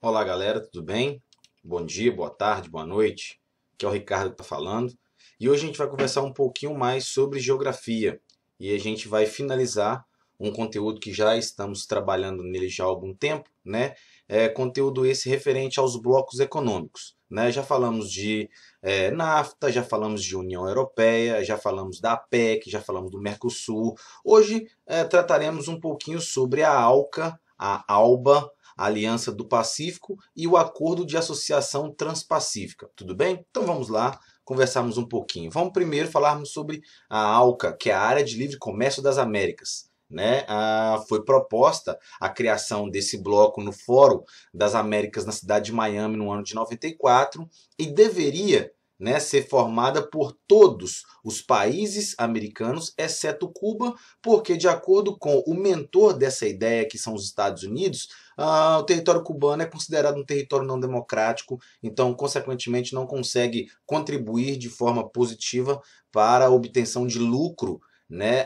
Olá galera, tudo bem? Bom dia, boa tarde, boa noite. Aqui é o Ricardo que está falando. E hoje a gente vai conversar um pouquinho mais sobre geografia. E a gente vai finalizar um conteúdo que já estamos trabalhando nele já há algum tempo, né? Conteúdo esse referente aos blocos econômicos, né? Já falamos de NAFTA, já falamos de União Europeia, já falamos da APEC, já falamos do Mercosul. Hoje trataremos um pouquinho sobre a ALCA, a ALBA, a Aliança do Pacífico e o Acordo de Associação Transpacífica. Tudo bem? Então vamos lá conversarmos um pouquinho. Vamos primeiro falarmos sobre a ALCA, que é a Área de Livre Comércio das Américas. Né? Foi proposta a criação desse bloco no Fórum das Américas na cidade de Miami no ano de 94 e deveria, né, ser formada por todos os países americanos, exceto Cuba, porque, de acordo com o mentor dessa ideia, que são os Estados Unidos, o território cubano é considerado um território não democrático, então, consequentemente, não consegue contribuir de forma positiva para a obtenção de lucro, né,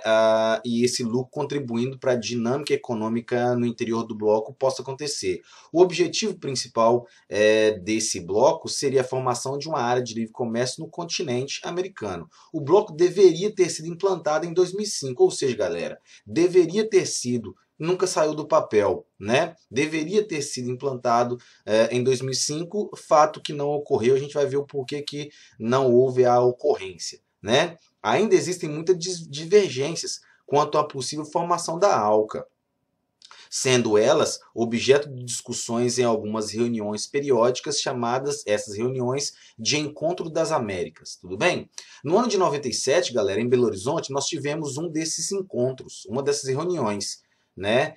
e esse lucro contribuindo para a dinâmica econômica no interior do bloco possa acontecer. O objetivo principal desse bloco seria a formação de uma área de livre comércio no continente americano. O bloco deveria ter sido implantado em 2005, ou seja, galera, deveria ter sido, nunca saiu do papel, né? Deveria ter sido implantado em 2005, fato que não ocorreu. A gente vai ver o porquê que não houve a ocorrência, né? Ainda existem muitas divergências quanto à possível formação da ALCA, sendo elas objeto de discussões em algumas reuniões periódicas chamadas essas reuniões de Encontro das Américas, tudo bem? No ano de 97, galera, em Belo Horizonte, nós tivemos um desses encontros, uma dessas reuniões, né,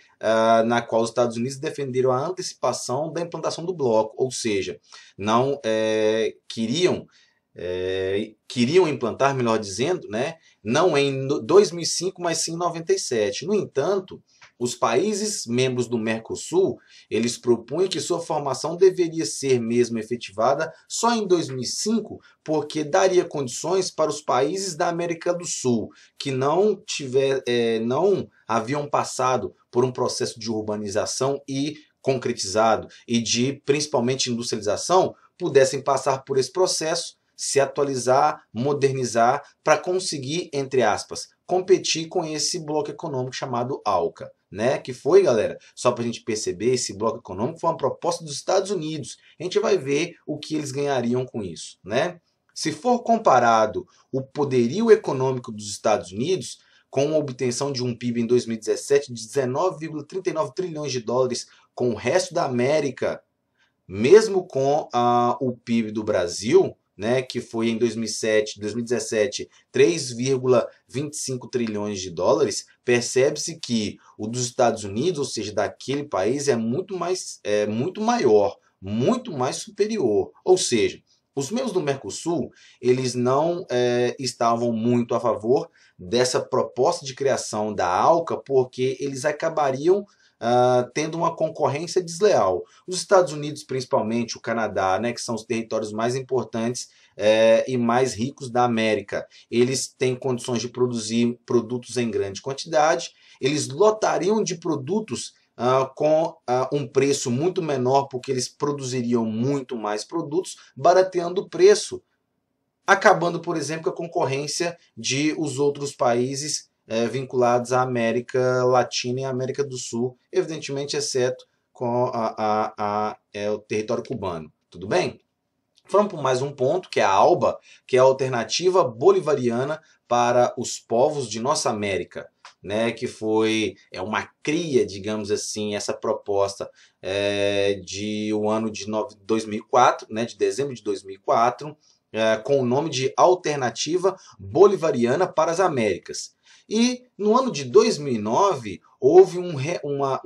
na qual os Estados Unidos defenderam a antecipação da implantação do bloco, ou seja, não queriam implantar, melhor dizendo, né, não em 2005, mas sim em 97. No entanto, os países membros do Mercosul, eles propunham que sua formação deveria ser mesmo efetivada só em 2005, porque daria condições para os países da América do Sul que não haviam passado por um processo de urbanização e concretizado e de principalmente industrialização, pudessem passar por esse processo, se atualizar, modernizar, para conseguir, entre aspas, competir com esse bloco econômico chamado ALCA. Né? Que foi, galera, só para a gente perceber, esse bloco econômico foi uma proposta dos Estados Unidos. A gente vai ver o que eles ganhariam com isso. Né? Se for comparado o poderio econômico dos Estados Unidos, com a obtenção de um PIB em 2017 de 19,39 trilhões de dólares com o resto da América, mesmo com o PIB do Brasil, né, que foi em 2017, 3,25 trilhões de dólares, percebe-se que o dos Estados Unidos, ou seja, daquele país, é muito maior, muito mais superior. Ou seja, os membros do Mercosul, eles não estavam muito a favor dessa proposta de criação da ALCA, porque eles acabariam tendo uma concorrência desleal. Os Estados Unidos, principalmente o Canadá, né, que são os territórios mais importantes e mais ricos da América, eles têm condições de produzir produtos em grande quantidade, eles lotariam de produtos com um preço muito menor, porque eles produziriam muito mais produtos, barateando o preço, acabando, por exemplo, com a concorrência de os outros países vinculados à América Latina e à América do Sul, evidentemente, exceto com o território cubano. Tudo bem? Vamos para mais um ponto, que é a ALBA, que é a Alternativa Bolivariana para os Povos de Nossa América, né, que foi uma cria, digamos assim, essa proposta de o ano de 2004, né, de dezembro de 2004, com o nome de Alternativa Bolivariana para as Américas. E no ano de 2009 houve uma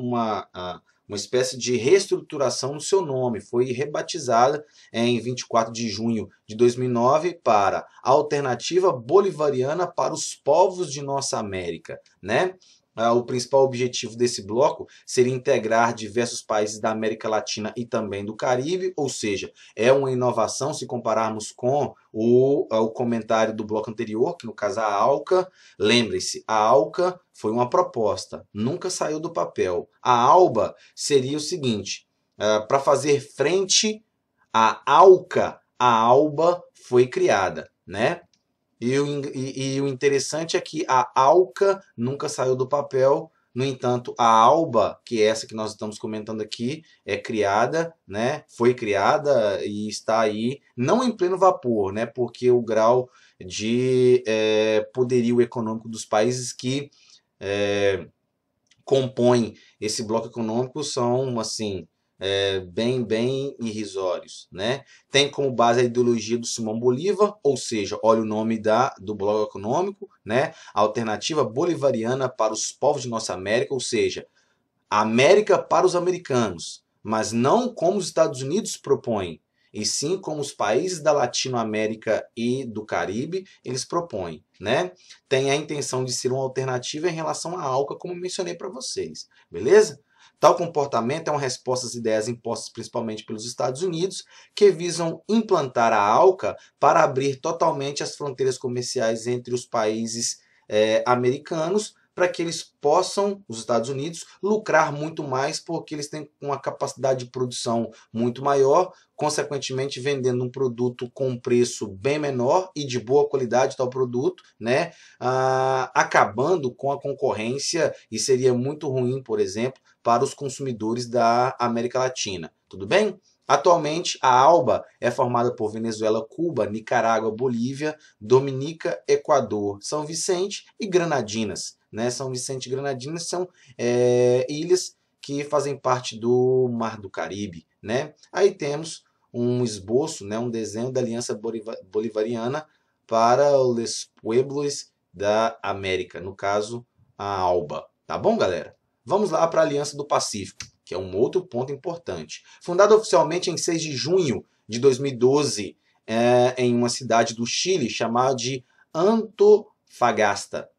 espécie de reestruturação do seu nome, foi rebatizada em 24 de junho de 2009 para Alternativa Bolivariana para os Povos de Nossa América, né? O principal objetivo desse bloco seria integrar diversos países da América Latina e também do Caribe, ou seja, é uma inovação se compararmos com o comentário do bloco anterior, que no caso a ALCA. Lembre-se, a ALCA foi uma proposta, nunca saiu do papel. A ALBA seria o seguinte: para fazer frente à ALCA, a ALBA foi criada, né? E o interessante é que a ALCA nunca saiu do papel. No entanto, a ALBA, que é essa que nós estamos comentando aqui, é criada, né? Foi criada e está aí, não em pleno vapor, né? Porque o grau de poderio econômico dos países que compõem esse bloco econômico são, assim, bem irrisórios, né? Tem como base a ideologia do Simão Bolívar, ou seja, olha o nome do bloco econômico, né? A alternativa bolivariana para os povos de nossa América, ou seja, América para os americanos, mas não como os Estados Unidos propõem, e sim como os países da Latinoamérica e do Caribe eles propõem, né? Tem a intenção de ser uma alternativa em relação à ALCA, como mencionei para vocês, beleza? Tal comportamento é uma resposta às ideias impostas principalmente pelos Estados Unidos, que visam implantar a ALCA para abrir totalmente as fronteiras comerciais entre os países americanos, para que eles possam, os Estados Unidos, lucrar muito mais, porque eles têm uma capacidade de produção muito maior, consequentemente vendendo um produto com um preço bem menor e de boa qualidade tal produto, né? Acabando com a concorrência, e seria muito ruim, por exemplo, para os consumidores da América Latina. Tudo bem? Atualmente, a ALBA é formada por Venezuela, Cuba, Nicarágua, Bolívia, Dominica, Equador, São Vicente e Granadinas. Né? São Vicente e Granadinas são ilhas que fazem parte do Mar do Caribe. Né? Aí temos um esboço, né, um desenho da Aliança Bolivariana para os pueblos da América, no caso, a ALBA. Tá bom, galera? Vamos lá para a Aliança do Pacífico, que é um outro ponto importante. Fundada oficialmente em 6 de junho de 2012, em uma cidade do Chile chamada de Antofagasta,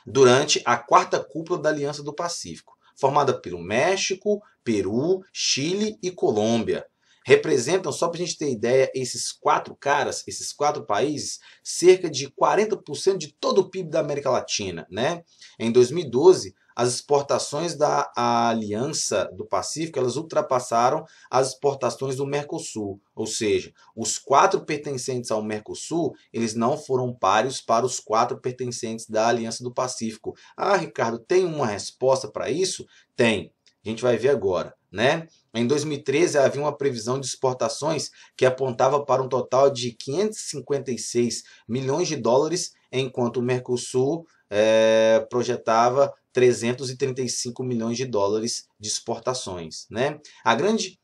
durante a quarta cúpula da Aliança do Pacífico, formada pelo México, Peru, Chile e Colômbia. Representam, só para a gente ter ideia, esses 4 caras, esses 4 países, cerca de 40% de todo o PIB da América Latina. Né? Em 2012, as exportações da Aliança do Pacífico elas ultrapassaram as exportações do Mercosul. Ou seja, os 4 pertencentes ao Mercosul, eles não foram páreos para os 4 pertencentes da Aliança do Pacífico. Ah, Ricardo, tem uma resposta para isso? Tem. A gente vai ver agora, né? Em 2013 havia uma previsão de exportações que apontava para um total de 556 milhões de dólares, enquanto o Mercosul projetava 335 milhões de dólares de exportações. Né? A grande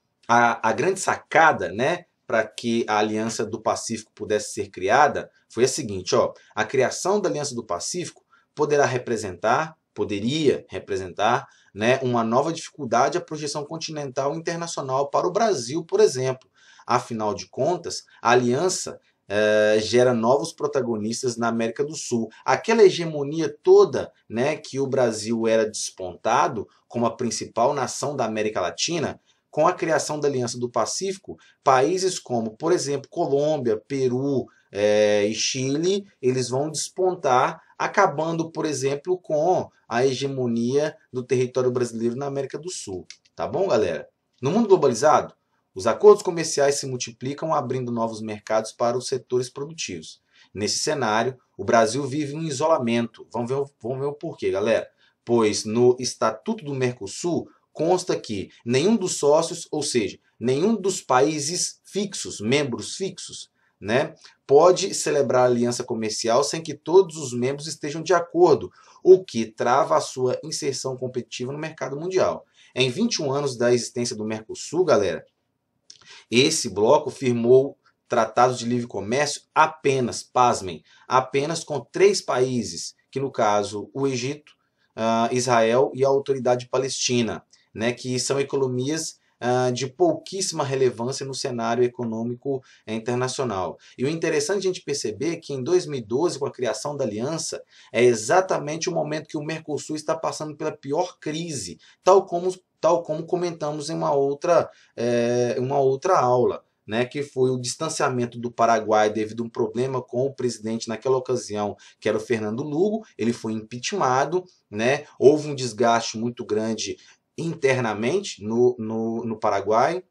sacada, né, para que a Aliança do Pacífico pudesse ser criada foi a seguinte: a criação da Aliança do Pacífico poderia representar, né, uma nova dificuldade à projeção continental e internacional para o Brasil, por exemplo. Afinal de contas, a aliança gera novos protagonistas na América do Sul. Aquela hegemonia toda, né, que o Brasil era despontado como a principal nação da América Latina, com a criação da Aliança do Pacífico, países como, por exemplo, Colômbia, Peru e Chile, eles vão despontar, acabando, por exemplo, com a hegemonia do território brasileiro na América do Sul. Tá bom, galera? No mundo globalizado, os acordos comerciais se multiplicam, abrindo novos mercados para os setores produtivos. Nesse cenário, o Brasil vive um isolamento. Vamos ver o porquê, galera. Pois no Estatuto do Mercosul consta que nenhum dos sócios, ou seja, nenhum dos países fixos, membros fixos, né, pode celebrar aliança comercial sem que todos os membros estejam de acordo, o que trava a sua inserção competitiva no mercado mundial. Em 21 anos da existência do Mercosul, galera, esse bloco firmou tratados de livre comércio apenas, pasmem, apenas com 3 países, que no caso o Egito, Israel e a Autoridade Palestina, né, que são economias de pouquíssima relevância no cenário econômico internacional. E o interessante a gente perceber é que em 2012, com a criação da aliança, é exatamente o momento que o Mercosul está passando pela pior crise, tal como comentamos em uma outra aula, né, que foi o distanciamento do Paraguai devido a um problema com o presidente naquela ocasião, que era o Fernando Lugo. Ele foi impeachmentado, né, houve um desgaste muito grande internamente no Paraguai,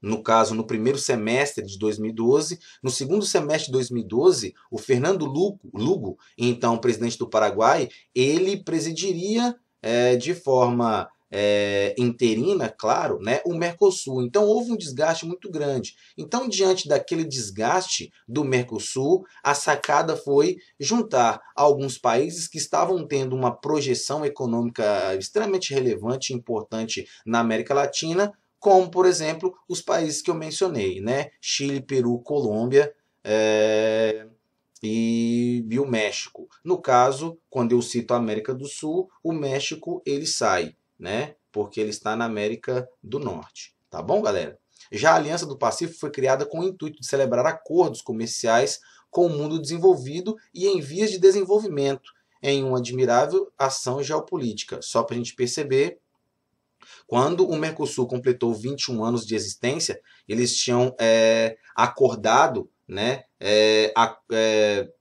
no caso, no primeiro semestre de 2012. No segundo semestre de 2012, o Fernando Lugo, então presidente do Paraguai, ele presidiria de forma interina, claro, né, o Mercosul. Então houve um desgaste muito grande. Então, diante daquele desgaste do Mercosul, a sacada foi juntar alguns países que estavam tendo uma projeção econômica extremamente relevante e importante na América Latina, como, por exemplo, os países que eu mencionei, né? Chile, Peru, Colômbia e o México. No caso, quando eu cito a América do Sul, o México ele sai, né? Porque ele está na América do Norte. Tá bom, galera? Já a Aliança do Pacífico foi criada com o intuito de celebrar acordos comerciais com o mundo desenvolvido e em vias de desenvolvimento, em uma admirável ação geopolítica. Só para a gente perceber, quando o Mercosul completou 21 anos de existência, eles tinham acordado, né,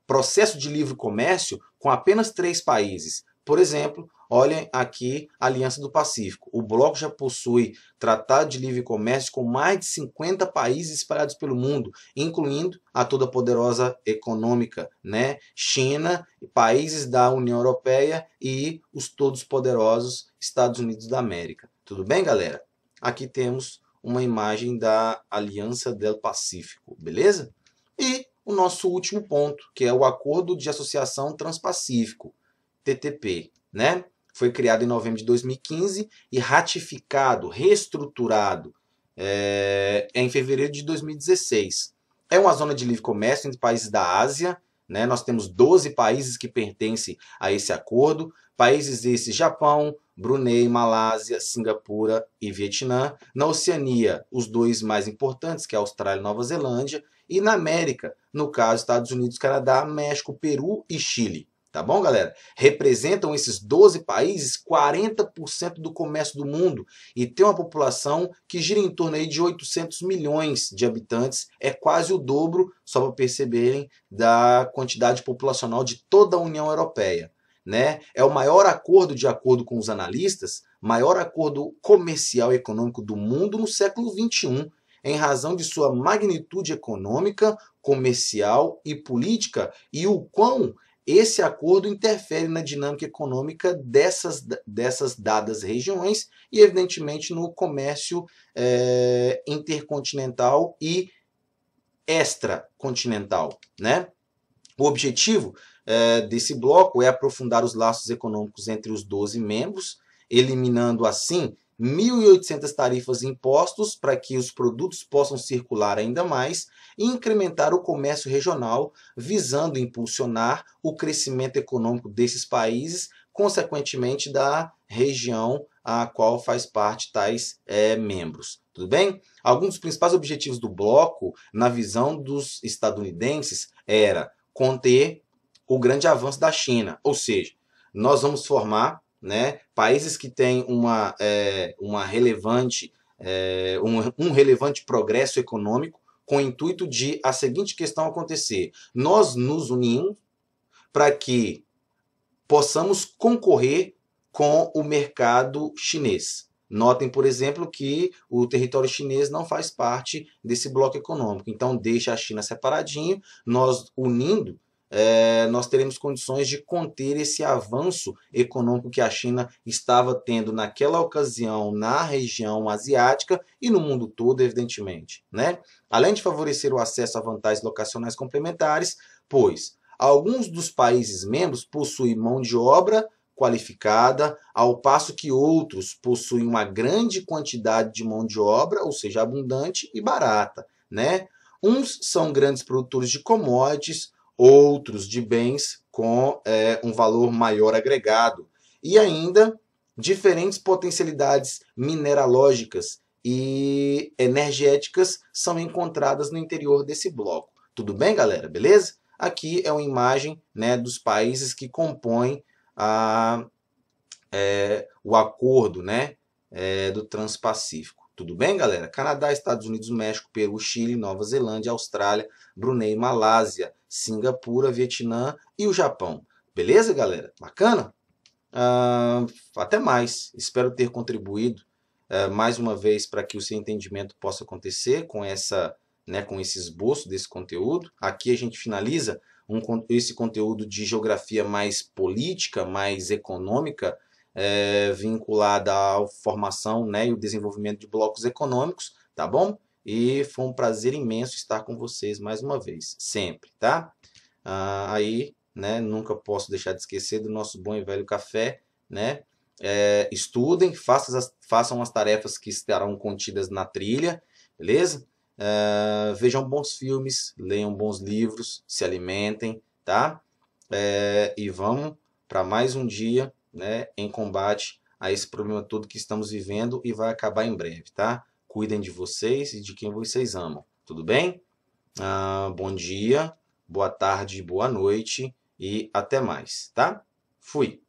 processo de livre comércio com apenas 3 países. Por exemplo, olhem aqui a Aliança do Pacífico. O bloco já possui tratado de livre comércio com mais de 50 países espalhados pelo mundo, incluindo a toda poderosa econômica, né? China, países da União Europeia e os todos poderosos Estados Unidos da América. Tudo bem, galera? Aqui temos uma imagem da Aliança del Pacífico, beleza? E o nosso último ponto, que é o Acordo de Associação Transpacífico, TTP, né? Foi criado em novembro de 2015 e ratificado, reestruturado em fevereiro de 2016. É uma zona de livre comércio entre países da Ásia, né? Nós temos 12 países que pertencem a esse acordo, países esses: Japão, Brunei, Malásia, Singapura e Vietnã. Na Oceania, os 2 mais importantes, que é a Austrália e Nova Zelândia. E na América, no caso, Estados Unidos, Canadá, México, Peru e Chile. Tá bom, galera? Representam esses 12 países 40% do comércio do mundo e tem uma população que gira em torno aí de 800 milhões de habitantes. É quase o dobro, só para perceberem, da quantidade populacional de toda a União Europeia. Né? É o maior acordo, de acordo com os analistas, maior acordo comercial e econômico do mundo no século XXI, em razão de sua magnitude econômica, comercial e política, e o quão esse acordo interfere na dinâmica econômica dessas dadas regiões e, evidentemente, no comércio intercontinental e extracontinental, né? O objetivo desse bloco é aprofundar os laços econômicos entre os 12 membros, eliminando assim 1.800 tarifas e impostos para que os produtos possam circular ainda mais e incrementar o comércio regional, visando impulsionar o crescimento econômico desses países, consequentemente da região a qual faz parte tais membros. Tudo bem? Alguns dos principais objetivos do bloco, na visão dos estadunidenses, era conter o grande avanço da China, ou seja, nós vamos formar, né, países que têm um relevante progresso econômico, com o intuito de a seguinte questão acontecer: nós nos unimos para que possamos concorrer com o mercado chinês. Notem, por exemplo, que o território chinês não faz parte desse bloco econômico. Então, deixa a China separadinho, nós unindo, nós teremos condições de conter esse avanço econômico que a China estava tendo naquela ocasião na região asiática e no mundo todo, evidentemente, né? Além de favorecer o acesso a vantagens locacionais complementares, pois alguns dos países membros possuem mão de obra qualificada, ao passo que outros possuem uma grande quantidade de mão de obra, ou seja, abundante e barata, né? Uns são grandes produtores de commodities, outros de bens com um valor maior agregado, e ainda diferentes potencialidades mineralógicas e energéticas são encontradas no interior desse bloco. Tudo bem, galera? Beleza? Aqui é uma imagem, né, dos países que compõem o acordo, né, do Transpacífico. Tudo bem, galera? Canadá, Estados Unidos, México, Peru, Chile, Nova Zelândia, Austrália, Brunei, Malásia, Singapura, Vietnã e o Japão. Beleza, galera? Bacana? Até mais. Espero ter contribuído mais uma vez para que o seu entendimento possa acontecer com com esse esboço desse conteúdo. Aqui a gente finaliza esse conteúdo de geografia mais política, mais econômica, vinculada à formação, né, e o desenvolvimento de blocos econômicos, tá bom? E foi um prazer imenso estar com vocês mais uma vez, sempre, tá? Né, nunca posso deixar de esquecer do nosso bom e velho café, né? Estudem, façam as tarefas que estarão contidas na trilha, beleza? Vejam bons filmes, leiam bons livros, se alimentem, tá? E vamos para mais um dia, né, em combate a esse problema todo que estamos vivendo e vai acabar em breve, tá? Cuidem de vocês e de quem vocês amam, tudo bem? Bom dia, boa tarde, boa noite e até mais, tá? Fui!